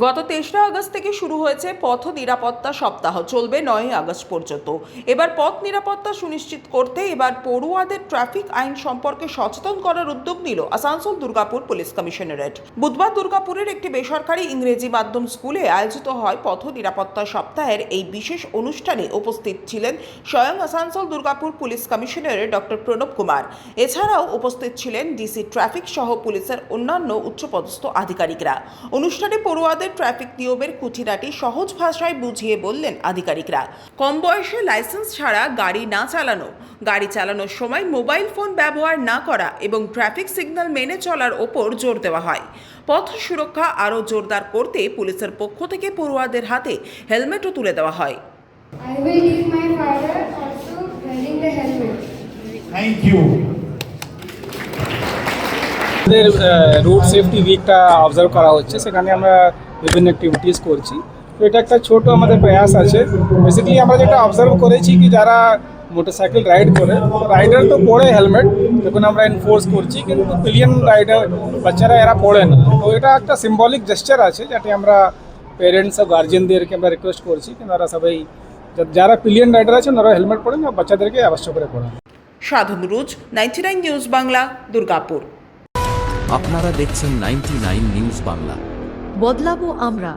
গত ৩রা আগস্ট থেকে শুরু হয়েছে পথ নিরাপত্তা সপ্তাহ, চলবে ৯ আগস্ট পর্যন্ত। এবার পথ নিরাপত্তা সুনিশ্চিত করতে এবার পড়ুয়াদের ট্রাফিক আইন সম্পর্কে সচেতন করার উদ্যোগ নিল আসানসোল দুর্গাপুর পুলিশ কমিশনারেট। বুধবার দুর্গাপুরের একটি বেসরকারি ইংরেজি মাধ্যম স্কুলে আয়োজিত হয় পথ নিরাপত্তা সপ্তাহের এই বিশেষ অনুষ্ঠানে উপস্থিত ছিলেন স্বয়ং Asansol Durgapur police commissionerate doctor Pranab Kumar. এছাড়াও উপস্থিত ছিলেন ডিসি ট্রাফিক সহ পুলিশের অন্যান্য উচ্চপদস্থ আধিকারিকরা। অনুষ্ঠানে পড়ুয়াদের ট্রাফিক নিয়মের খুঁটিনাটি সহজ ভাষায় বুঝিয়ে বললেন আধিকারিকরা। কম বয়সে লাইসেন্স ছাড়া গাড়ি না চালানো, গাড়ি চালানোর সময় মোবাইল ফোন ব্যবহার না করা এবং ট্রাফিক সিগন্যাল মেনে চলার ওপর জোর দেওয়া হয়। পথ সুরক্ষা আরও জোরদার করতে পুলিশের পক্ষ থেকে পড়ুয়াদের হাতে হেলমেটও তুলে দেওয়া হয়। I will leave my father also wearing the helmet. Thank you. আমাদের রোড সেফটি উইকটা অবজার্ভ করা হচ্ছে, সেখানে আমরা বিভিন্ন অ্যাক্টিভিটিস করছি। তো এটা একটা ছোট আমাদের প্রয়াস আছে। বেসিক্যালি আমরা যেটা অবজার্ভ করেছি কি যারা মোটরসাইকেল রাইড করে, রাইডার তো পড়ে হেলমেট, যখন আমরা এনফোর্স করছি, কিন্তু পিলিয়ন রাইডার বাচ্চারা এরা পড়ে না। তো এটা একটা সিম্বলিক জেস্চার আছে, যাতে আমরা পেরেন্টস আর গার্জিয়ানদেরকে আমরা রিকোয়েস্ট করছি কি তারা সবাই যারা পিলিয়ন রাইডার আছেন তারা হেলমেট পড়েন আর বাচ্চাদেরকে অবশ্যই করে পড়েন। সাধন রুজ, 99 নিউজ বাংলা, দুর্গাপুর। আপনারা দেখছেন 99 নিউজ বাংলা। বদলাবো আমরা।